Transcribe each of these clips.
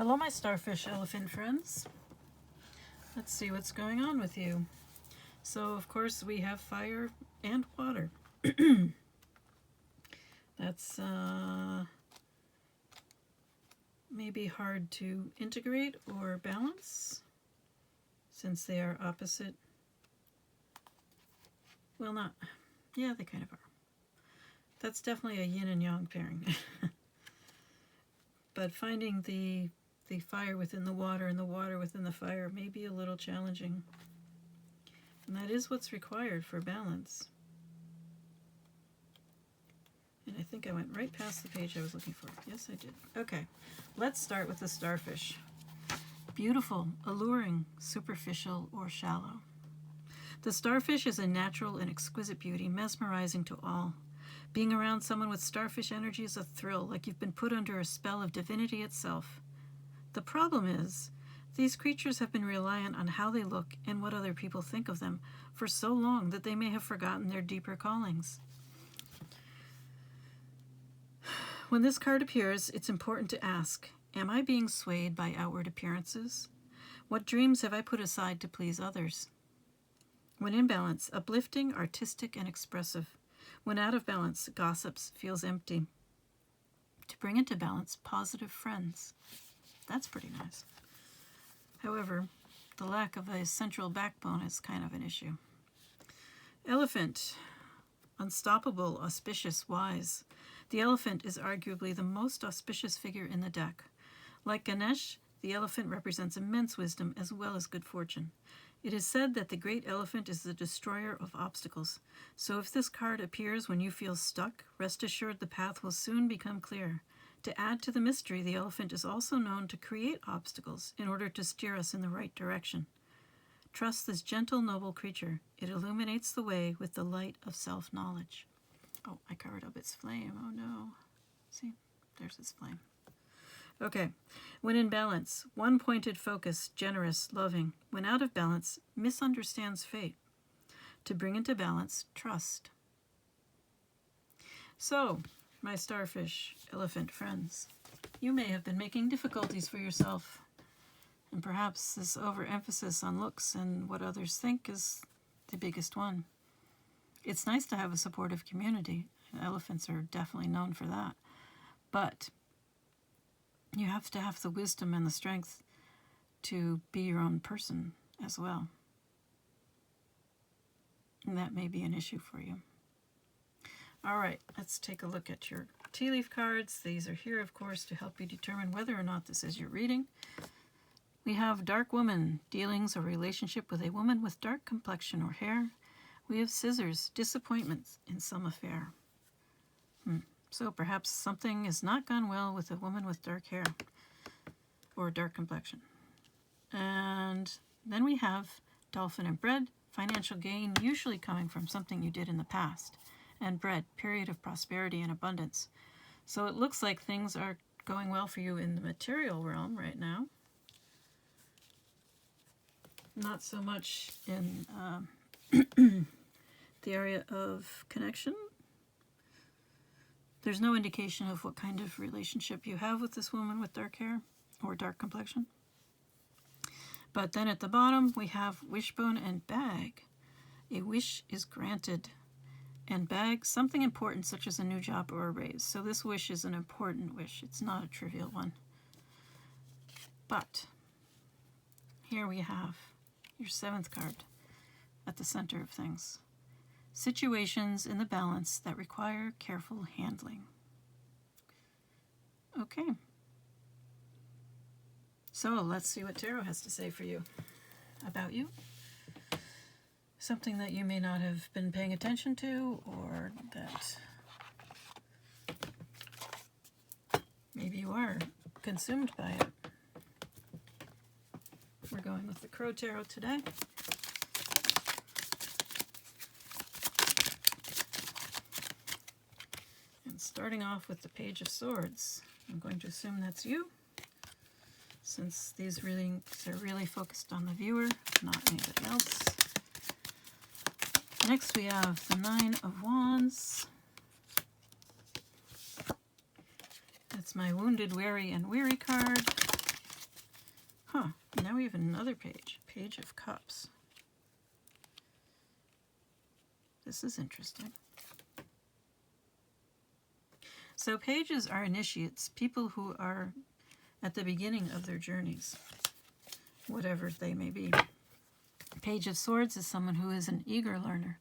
Hello, my starfish elephant friends. Let's see what's going on with you. So, of course, we have fire and water. That's maybe hard to integrate or balance since they are opposite. Well, not. Yeah, they kind of are. That's definitely a yin and yang pairing. But finding the fire within the water and the water within the fire may be a little challenging. And that is what's required for balance. And I think I went right past the page I was looking for. Yes, I did. Okay, let's start with the starfish. Beautiful, alluring, superficial, or shallow. The starfish is a natural and exquisite beauty, mesmerizing to all. Being around someone with starfish energy is a thrill, like you've been put under a spell of divinity itself. The problem is, these creatures have been reliant on how they look and what other people think of them for so long that they may have forgotten their deeper callings. When this card appears, it's important to ask, am I being swayed by outward appearances? What dreams have I put aside to please others? When in balance, uplifting, artistic, and expressive. When out of balance, gossips, feels empty. To bring into balance, positive friends. That's pretty nice. However, the lack of a central backbone is kind of an issue. Elephant. Unstoppable, auspicious, wise. The elephant is arguably the most auspicious figure in the deck. Like Ganesh, the elephant represents immense wisdom as well as good fortune. It is said that the great elephant is the destroyer of obstacles. So if this card appears when you feel stuck, rest assured the path will soon become clear. To add to the mystery, the elephant is also known to create obstacles in order to steer us in the right direction. Trust this gentle, noble creature. It illuminates the way with the light of self-knowledge. Oh, I covered up its flame. Oh no. See, there's its flame. Okay. When in balance, one-pointed focus, generous, loving. When out of balance, misunderstands fate. To bring into balance, trust. So, my starfish elephant friends, you may have been making difficulties for yourself. And perhaps this overemphasis on looks and what others think is the biggest one. It's nice to have a supportive community. Elephants are definitely known for that. But you have to have the wisdom and the strength to be your own person as well. And that may be an issue for you. All right, let's take a look at your tea leaf cards. These are here, of course, to help you determine whether or not this is your reading. We have Dark Woman, dealings or relationship with a woman with dark complexion or hair. We have Scissors, disappointments in some affair. So perhaps something has not gone well with a woman with dark hair or dark complexion. And then we have Dolphin and Bread, financial gain, usually coming from something you did in the past. And Bread, period of prosperity and abundance. So it looks like things are going well for you in the material realm right now. Not so much in the area of connection. There's no indication of what kind of relationship you have with this woman with dark hair or dark complexion. But then at the bottom, we have Wishbone and Bag. A wish is granted. And Bag, something important such as a new job or a raise. So this wish is an important wish. It's not a trivial one. But here we have your 7th card at the center of things. Situations in the balance that require careful handling. Okay. So let's see what Tarot has to say for you about you. Something that you may not have been paying attention to, or that maybe you are consumed by it. We're going with the Crow Tarot today. And starting off with the Page of Swords. I'm going to assume that's you, since these readings are really focused on the viewer, not anybody else. Next we have the 9 of Wands. That's my Wounded, Wary, and Weary card. Now we have another page, Page of Cups. This is interesting. So pages are initiates, people who are at the beginning of their journeys, whatever they may be. Page of Swords is someone who is an eager learner,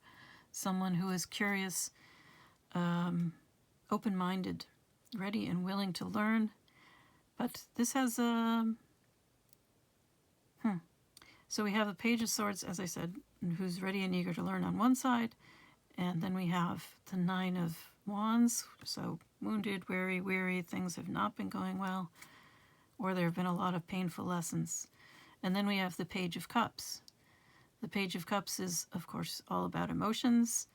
someone who is curious, open-minded, ready and willing to learn. But this has a... So we have the Page of Swords, as I said, who's ready and eager to learn on one side. And then we have the Nine of Wands, so wounded, weary, things have not been going well, or there have been a lot of painful lessons. And then we have the Page of Cups. The Page of Cups is, of course, all about emotions.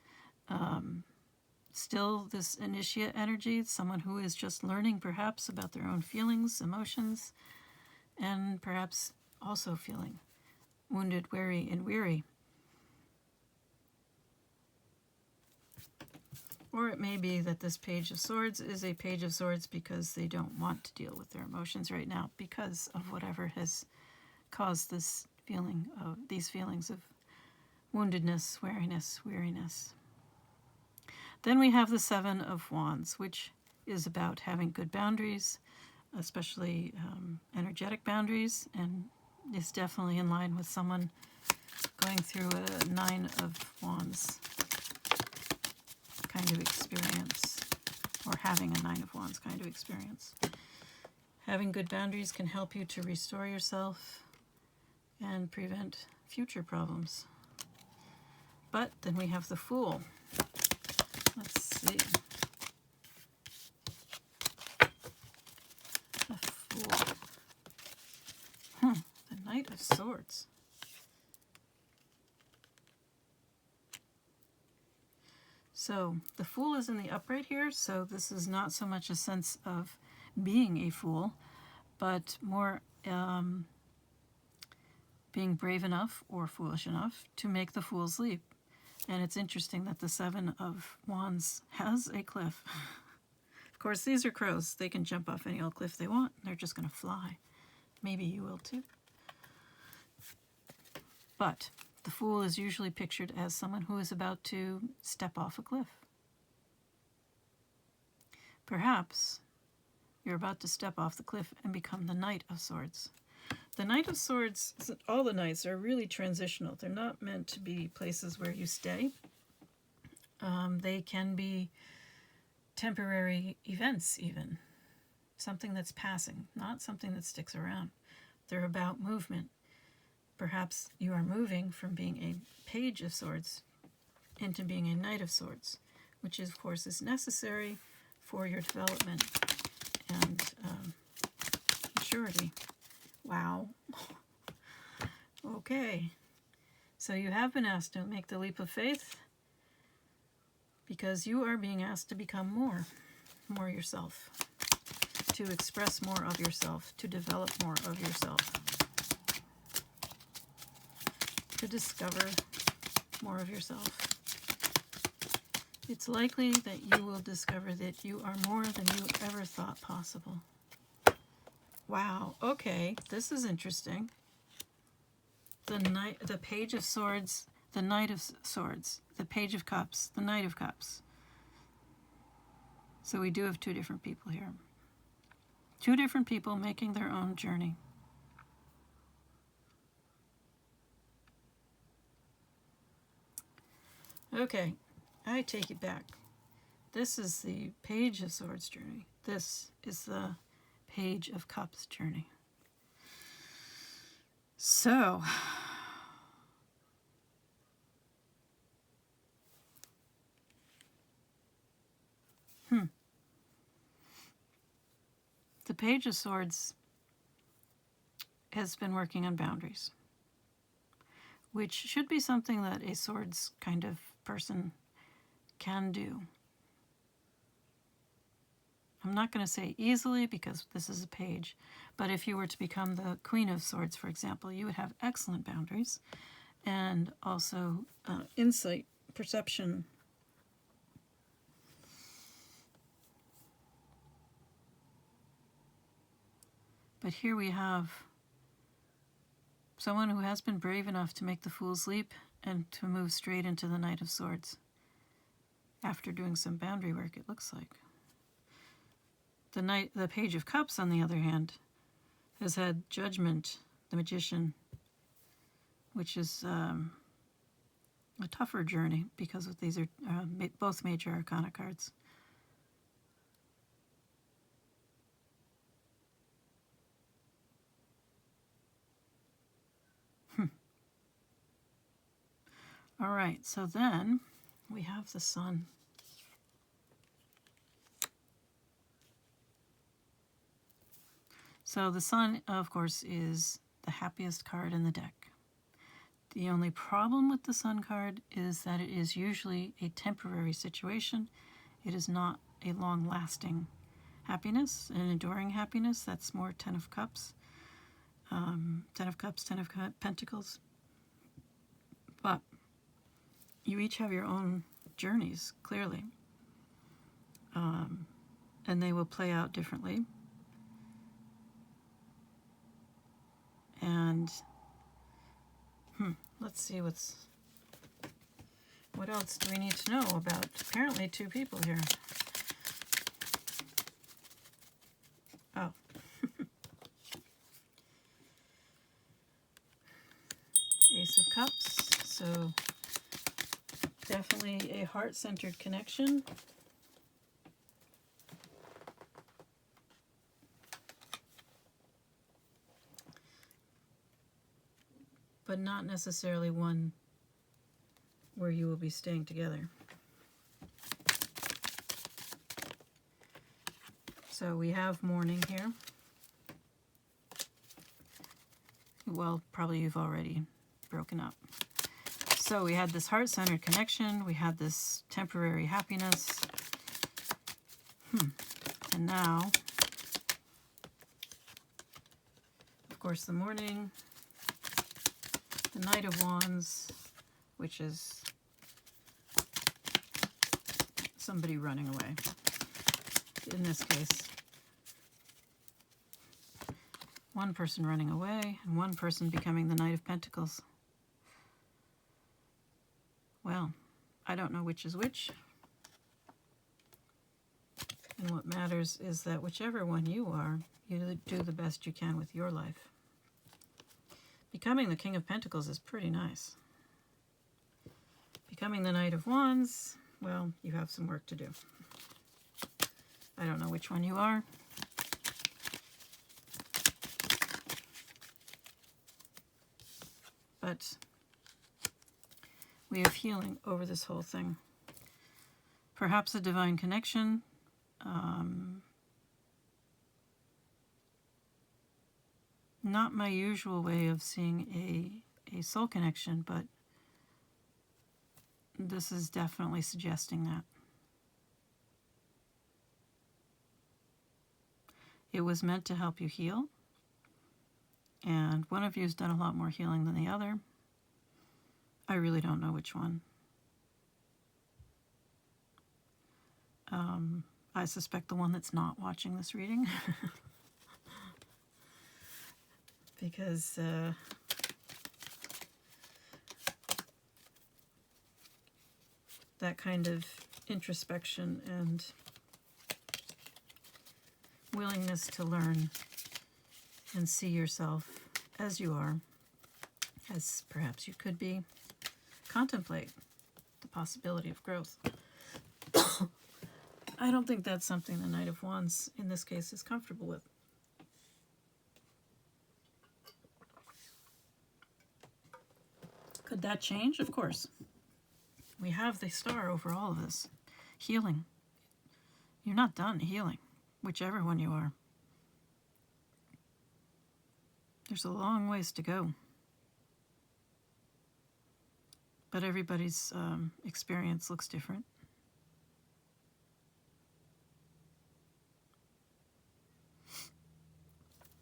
Still this initiate energy, someone who is just learning perhaps about their own feelings, emotions, and perhaps also feeling wounded, and weary. Or it may be that this Page of Swords is a Page of Swords because they don't want to deal with their emotions right now because of whatever has caused this feeling of these feelings of woundedness, weariness. Then we have the Seven of Wands, which is about having good boundaries, especially energetic boundaries, and is definitely in line with someone going through a Nine of Wands kind of experience, or having a Nine of Wands kind of experience. Having good boundaries can help you to restore yourself and prevent future problems. But then we have the Fool. Let's see. The Fool. The Knight of Swords. So the Fool is in the upright here, so this is not so much a sense of being a fool, but more being brave enough or foolish enough to make the fool's leap. And it's interesting that the Seven of Wands has a cliff. Of course, these are crows. They can jump off any old cliff they want. They're just going to fly. Maybe you will too. But the Fool is usually pictured as someone who is about to step off a cliff. Perhaps you're about to step off the cliff and become the Knight of Swords. The Knight of Swords, all the knights are really transitional. They're not meant to be places where you stay. They can be temporary events even. Something that's passing, not something that sticks around. They're about movement. Perhaps you are moving from being a Page of Swords into being a Knight of Swords, which of course is necessary for your development and maturity. Wow. Okay. So you have been asked to make the leap of faith because you are being asked to become more yourself, to express more of yourself, to develop more of yourself, to discover more of yourself. It's likely that you will discover that you are more than you ever thought possible. Wow, okay, this is interesting. The Page of Swords, the Knight of Swords, the Page of Cups, the Knight of Cups. So we do have two different people here. Two different people making their own journey. Okay, I take it back. This is the Page of Swords journey. This is the Page of Cups journey. So, the Page of Swords has been working on boundaries, which should be something that a swords kind of person can do. I'm not going to say easily because this is a page, but if you were to become the Queen of Swords, for example, you would have excellent boundaries and also insight, perception. But here we have Someone who has been brave enough to make the Fool's Leap and to move straight into the Knight of Swords. After doing some boundary work, it looks like. The Page of Cups, on the other hand, has had Judgment, the Magician, which is a tougher journey because these are both major arcana cards. All right, so then we have the Sun. So the Sun, of course, is the happiest card in the deck. The only problem with the Sun card is that it is usually a temporary situation. It is not a long-lasting happiness, an enduring happiness. That's more Ten of Cups. Ten of Cups, Ten of Pentacles. But you each have your own journeys, clearly. And they will play out differently. And let's see what else do we need to know about apparently two people here. Oh. Ace of Cups, so definitely a heart-centered connection. But not necessarily one where you will be staying together. So we have mourning here. Well, probably you've already broken up. So we had this heart-centered connection. We had this temporary happiness. And now, of course, the mourning. The Knight of Wands, which is somebody running away. In this case, one person running away and one person becoming the Knight of Pentacles. Well, I don't know which is which. And what matters is that whichever one you are, you do the best you can with your life. Becoming the King of Pentacles is pretty nice. Becoming the Knight of Wands, well, you have some work to do. I don't know which one you are. But we have healing over this whole thing. Perhaps a divine connection. Not my usual way of seeing a soul connection, but this is definitely suggesting that. It was meant to help you heal, and one of you has done a lot more healing than the other. I really don't know which one. I suspect the one that's not watching this reading. Because that kind of introspection and willingness to learn and see yourself as you are, as perhaps you could be, contemplate the possibility of growth. I don't think that's something the Knight of Wands in this case is comfortable with. Could that change? Of course. We have the Star over all of this. Healing. You're not done healing, whichever one you are. There's a long ways to go. But everybody's experience looks different.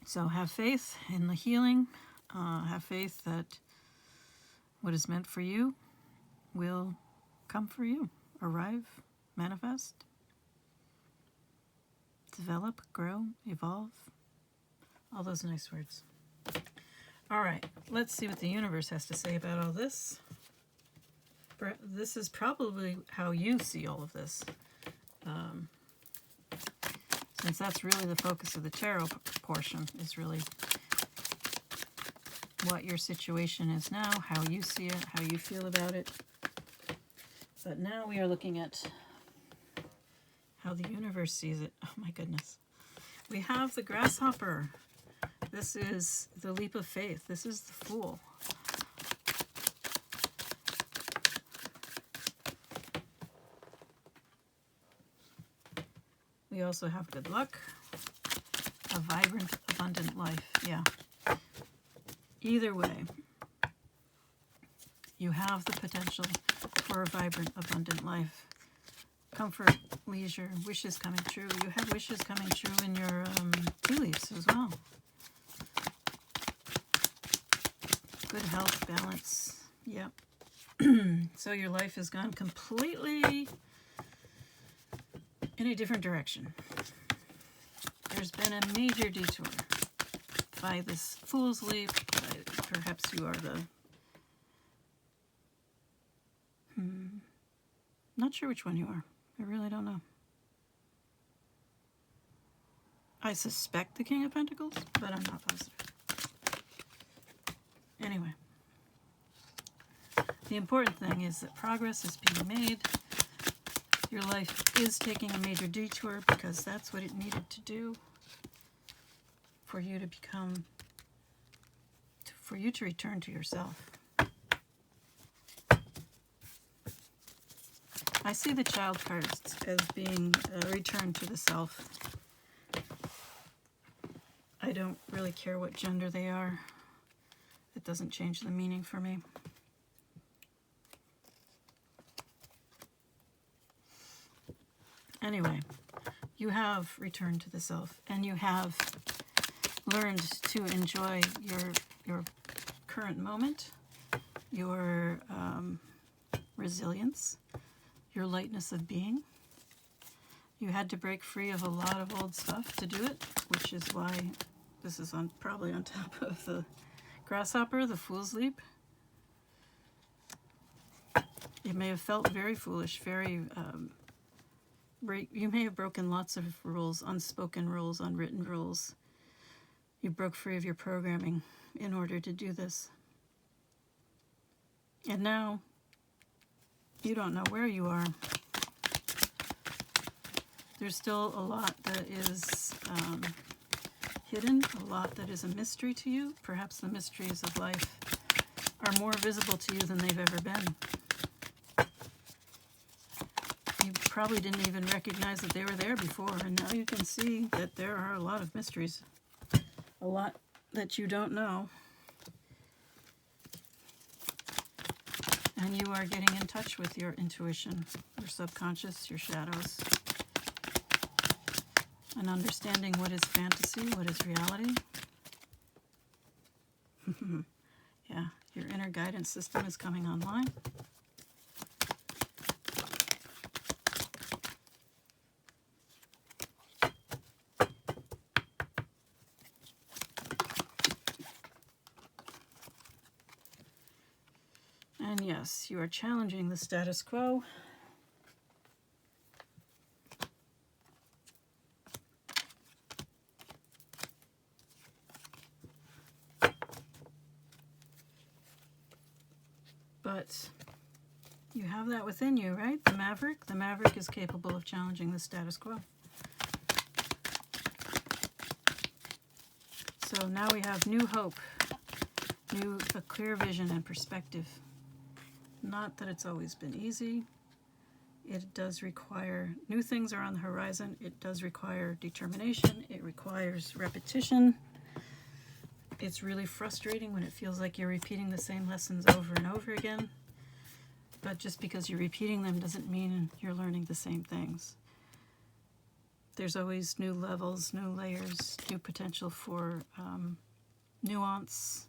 So have faith in the healing. Have faith that what is meant for you will come for you, arrive, manifest, develop, grow, evolve, all those nice words. All right, let's see what the universe has to say about all this. This is probably how you see all of this, since that's really the focus of the tarot portion, is really what your situation is now, how you see it, how you feel about it. But now we are looking at how the universe sees it. Oh my goodness. We have the grasshopper. This is the leap of faith. This is the Fool. We also have good luck, a vibrant, abundant life. Yeah. Either way, you have the potential for a vibrant, abundant life. Comfort, leisure, wishes coming true. You have wishes coming true in your tea leaves as well. Good health, balance. Yep. So your life has gone completely in a different direction. There's been a major detour by this Fool's Leap. Perhaps you are the... Not sure which one you are. I really don't know. I suspect the King of Pentacles, but I'm not positive. Anyway. The important thing is that progress is being made. Your life is taking a major detour because that's what it needed to do for you to become, for you to return to yourself. I see the Child cards as being a return to the self. I don't really care what gender they are. It doesn't change the meaning for me. Anyway, you have returned to the self, and you have learned to enjoy your current moment, your resilience, your lightness of being. You had to break free of a lot of old stuff to do it, which is why this is probably on top of the grasshopper, the Fool's Leap. You may have felt very foolish, very... you may have broken lots of rules, unspoken rules, unwritten rules. You broke free of your programming in order to do this. And now, you don't know where you are. There's still a lot that is hidden, a lot that is a mystery to you. Perhaps the mysteries of life are more visible to you than they've ever been. You probably didn't even recognize that they were there before, and now you can see that there are a lot of mysteries. A lot that you don't know. And you are getting in touch with your intuition, your subconscious, your shadows. And understanding what is fantasy, what is reality. Yeah, your inner guidance system is coming online. And yes, you are challenging the status quo. But you have that within you, right? The Maverick. The Maverick is capable of challenging the status quo. So now we have new hope, a clear vision and perspective. Not that it's always been easy. It does require, new things are on the horizon. It does require determination. It requires repetition. It's really frustrating when it feels like you're repeating the same lessons over and over again. But just because you're repeating them doesn't mean you're learning the same things. There's always new levels, new layers, new potential for nuance,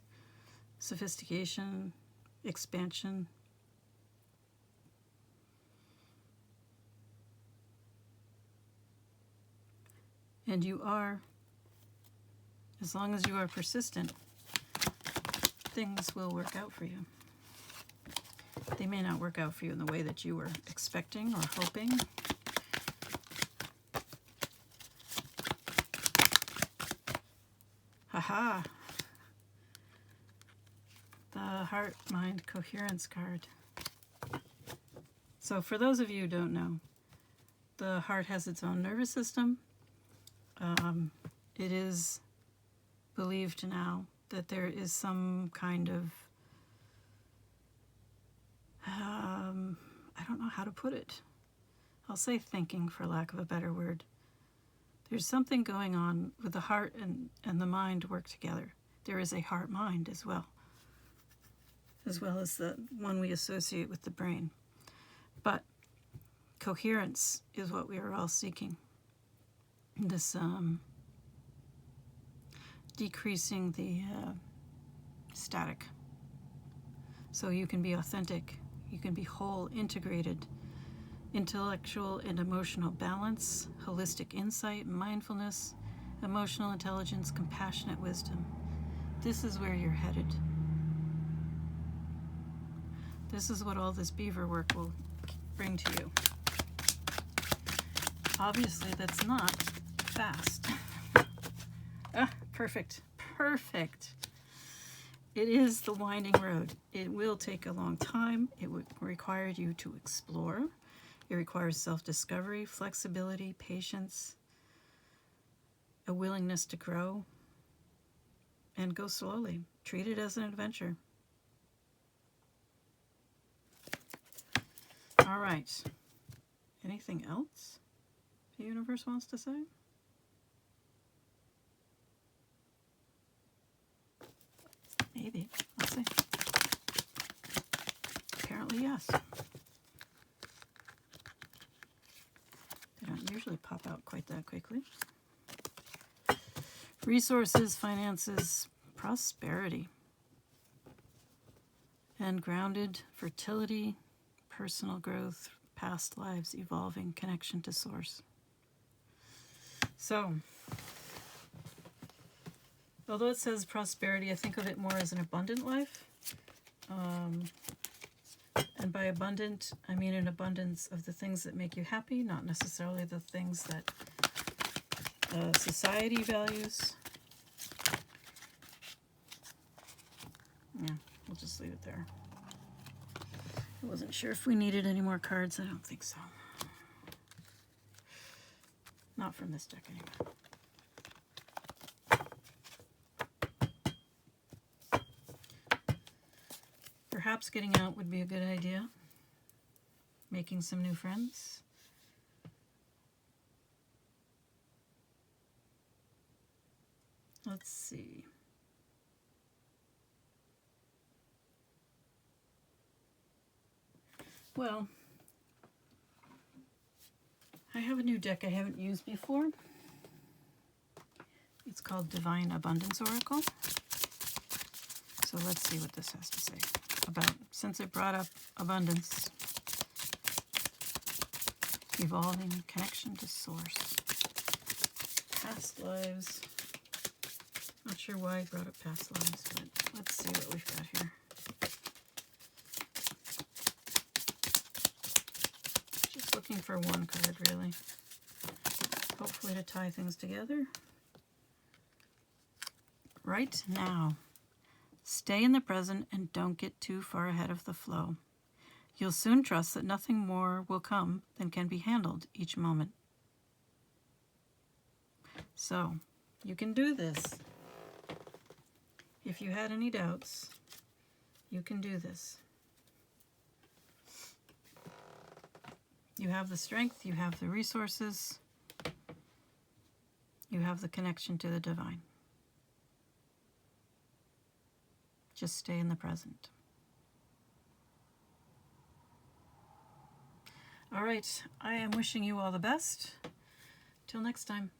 sophistication, expansion. And you are, as long as you are persistent, things will work out for you. They may not work out for you in the way that you were expecting or hoping. Haha! The Heart-Mind Coherence card. So for those of you who don't know, the heart has its own nervous system. It is believed now that there is some kind of, I don't know how to put it. I'll say thinking for lack of a better word. There's something going on with the heart and the mind work together. There is a heart-mind as well as the one we associate with the brain. But coherence is what we are all seeking. This decreasing the static. So you can be authentic, you can be whole, integrated, intellectual and emotional balance, holistic insight, mindfulness, emotional intelligence, compassionate wisdom. This is where you're headed. This is what all this beaver work will bring to you. Obviously, that's not fast. Perfect. Perfect. It is the winding road. It will take a long time. It would require you to explore. It requires self-discovery, flexibility, patience, a willingness to grow, and go slowly. Treat it as an adventure. All right. Anything else the universe wants to say? Maybe. Let's see. Apparently, yes. They don't usually pop out quite that quickly. Resources, finances, prosperity. And grounded, fertility, personal growth, past lives, evolving, connection to source. So, although it says prosperity, I think of it more as an abundant life. And by abundant, I mean an abundance of the things that make you happy, not necessarily the things that society values. Yeah, we'll just leave it there. I wasn't sure if we needed any more cards. I don't think so. Not from this deck anyway. Perhaps getting out would be a good idea. Making some new friends. Let's see. Well, I have a new deck I haven't used before. It's called Divine Abundance Oracle. So let's see what this has to say about, since it brought up abundance, evolving, connection to source, past lives. Not sure why I brought up past lives, but let's see what we've got here. Just looking for one card, really. Hopefully to tie things together. Right now. Stay in the present and don't get too far ahead of the flow. You'll soon trust that nothing more will come than can be handled each moment. So, you can do this. If you had any doubts, you can do this. You have the strength, you have the resources, you have the connection to the divine. Just stay in the present. All right, I am wishing you all the best. Till next time.